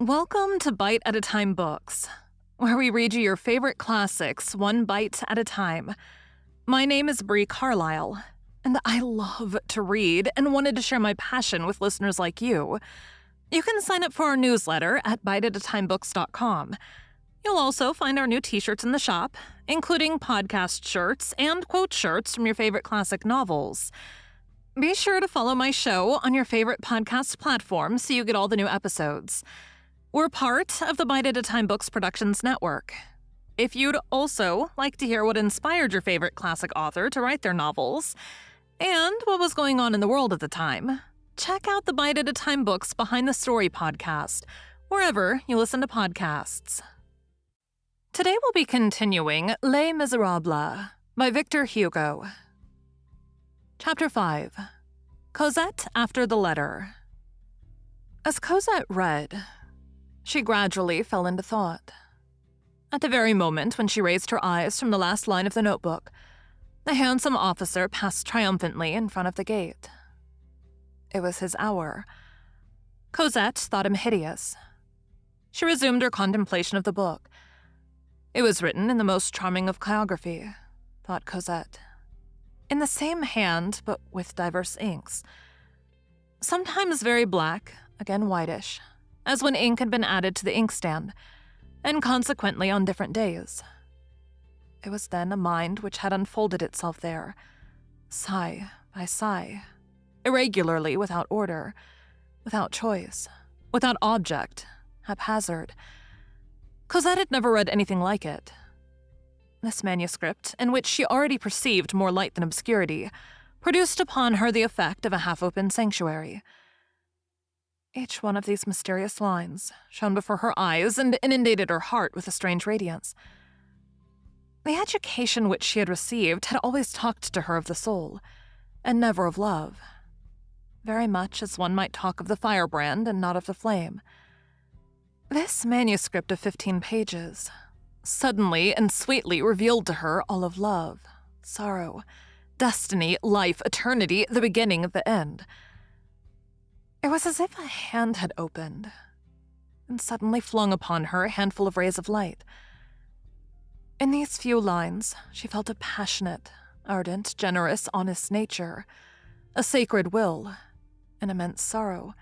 Welcome to Bite at a Time Books, where we read you your favorite classics one bite at a time. My name is Bree Carlile, and I love to read and wanted to share my passion with listeners like you. You can sign up for our newsletter at biteatatimebooks.com. You'll also find our new t-shirts in the shop, including podcast shirts and quote shirts from your favorite classic novels. Be sure to follow my show on your favorite podcast platform so you get all the new episodes. We're part of the Bite at a Time Books Productions Network. If you'd also like to hear what inspired your favorite classic author to write their novels, and what was going on in the world at the time, check out the Bite at a Time Books Behind the Story podcast, wherever you listen to podcasts. Today we'll be continuing Les Miserables by Victor Hugo. Chapter 5. Cosette After the Letter. As Cosette read, she gradually fell into thought. At the very moment when she raised her eyes from the last line of the notebook, the handsome officer passed triumphantly in front of the gate. It was his hour. Cosette thought him hideous. She resumed her contemplation of the book. It was written in the most charming of chirography, thought Cosette. In the same hand, but with diverse inks. Sometimes very black, again whitish, as when ink had been added to the inkstand, and consequently on different days. It was then a mind which had unfolded itself there, sigh by sigh, irregularly, without order, without choice, without object, haphazard. Cosette had never read anything like it. This manuscript, in which she already perceived more light than obscurity, produced upon her the effect of a half-open sanctuary. Each one of these mysterious lines shone before her eyes and inundated her heart with a strange radiance. The education which she had received had always talked to her of the soul, and never of love, very much as one might talk of the firebrand and not of the flame. This manuscript of 15 pages suddenly and sweetly revealed to her all of love, sorrow, destiny, life, eternity, the beginning, the end. It was as if a hand had opened, and suddenly flung upon her a handful of rays of light. In these few lines, she felt a passionate, ardent, generous, honest nature, a sacred will, an immense sorrow,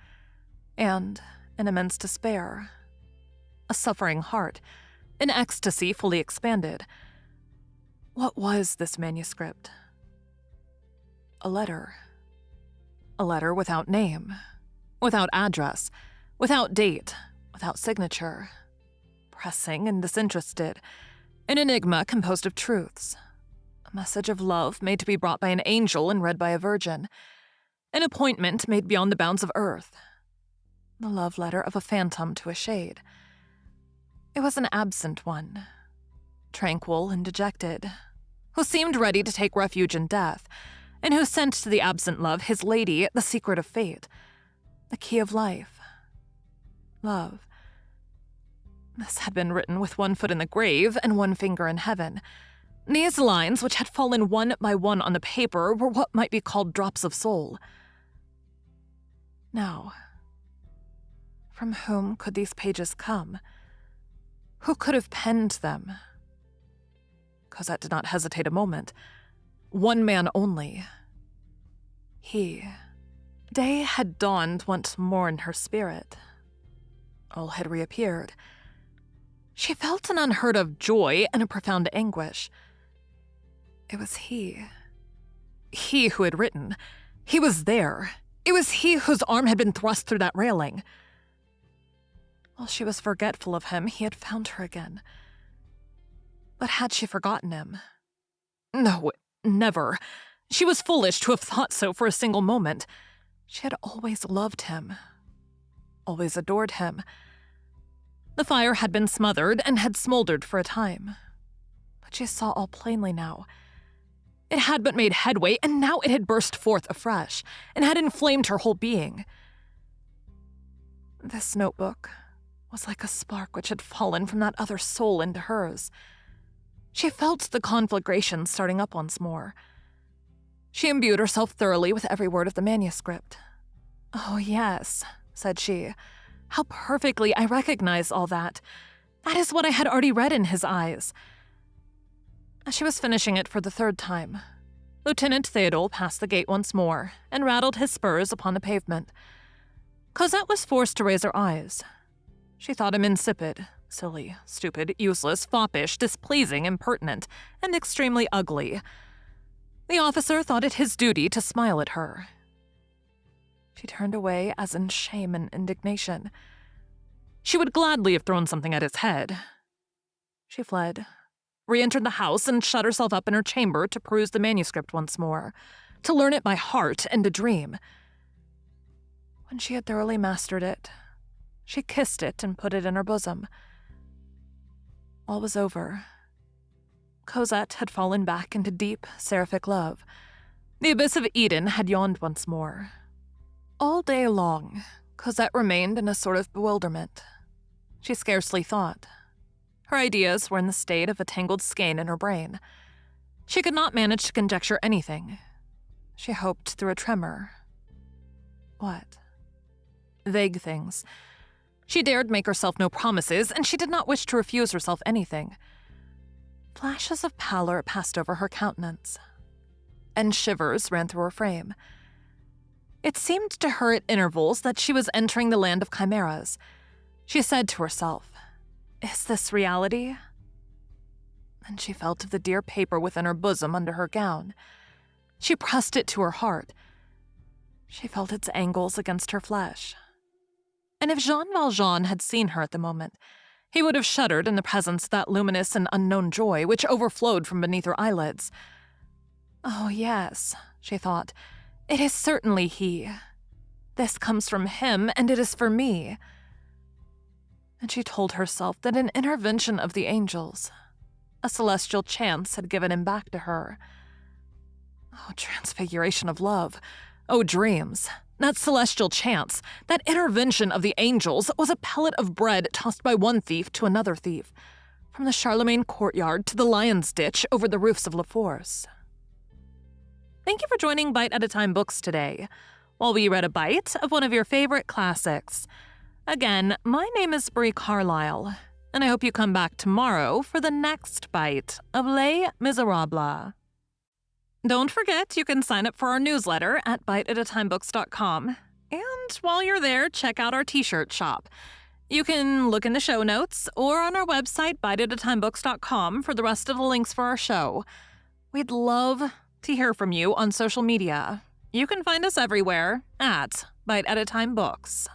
and an immense despair, a suffering heart, an ecstasy fully expanded. What was this manuscript? A letter. A letter without name, without address, without date, without signature, pressing and disinterested, an enigma composed of truths, a message of love made to be brought by an angel and read by a virgin, an appointment made beyond the bounds of earth, the love letter of a phantom to a shade. It was an absent one, tranquil and dejected, who seemed ready to take refuge in death, and who sent to the absent love his lady the secret of fate, the key of life, love. This had been written with one foot in the grave and one finger in heaven. These lines, which had fallen one by one on the paper, were what might be called drops of soul. Now, from whom could these pages come? Who could have penned them? Cosette did not hesitate a moment. One man only. He. Day had dawned once more in her spirit. All had reappeared. She felt an unheard-of joy and a profound anguish. It was he. He who had written. He was there. It was he whose arm had been thrust through that railing. While she was forgetful of him, he had found her again. But had she forgotten him? No, never. She was foolish to have thought so for a single moment. She had always loved him, always adored him. The fire had been smothered and had smoldered for a time, but she saw all plainly now. It had but made headway, and now it had burst forth afresh, and had inflamed her whole being. This notebook was like a spark which had fallen from that other soul into hers. She felt the conflagration starting up once more. She imbued herself thoroughly with every word of the manuscript. "Oh, yes," said she. How perfectly I recognize all that. That is what I had already read in his eyes. As she was finishing it for the third time, Lieutenant Theodule passed the gate once more and rattled his spurs upon the pavement. Cosette was forced to raise her eyes. She thought him insipid, silly, stupid, useless, foppish, displeasing, impertinent, and extremely ugly. The officer thought it his duty to smile at her. She turned away as in shame and indignation. She would gladly have thrown something at his head. She fled, re-entered the house, and shut herself up in her chamber to peruse the manuscript once more, to learn it by heart and to dream. When she had thoroughly mastered it, she kissed it and put it in her bosom. All was over. Cosette had fallen back into deep, seraphic love. The abyss of Eden had yawned once more. All day long, Cosette remained in a sort of bewilderment. She scarcely thought. Her ideas were in the state of a tangled skein in her brain. She could not manage to conjecture anything. She hoped through a tremor. What? Vague things. She dared make herself no promises, and she did not wish to refuse herself anything. Flashes of pallor passed over her countenance, and shivers ran through her frame. It seemed to her at intervals that she was entering the land of chimeras. She said to herself, "Is this reality?" Then she felt of the dear paper within her bosom under her gown. She pressed it to her heart. She felt its angles against her flesh. And if Jean Valjean had seen her at the moment, he would have shuddered in the presence of that luminous and unknown joy which overflowed from beneath her eyelids. Oh, yes, she thought, it is certainly he. This comes from him, and it is for me. And she told herself that an intervention of the angels, a celestial chance, had given him back to her. Oh, transfiguration of love. Oh, dreams. That celestial chance, that intervention of the angels, was a pellet of bread tossed by one thief to another thief, from the Charlemagne courtyard to the Lion's Ditch over the roofs of La Force. Thank you for joining Bite at a Time Books today, while we read a bite of one of your favorite classics. Again, my name is Bree Carlile, and I hope you come back tomorrow for the next bite of Les Miserables. Don't forget, you can sign up for our newsletter at biteatatimebooks.com. And while you're there, check out our t-shirt shop. You can look in the show notes or on our website, biteatatimebooks.com, for the rest of the links for our show. We'd love to hear from you on social media. You can find us everywhere at Bite at a Time Books.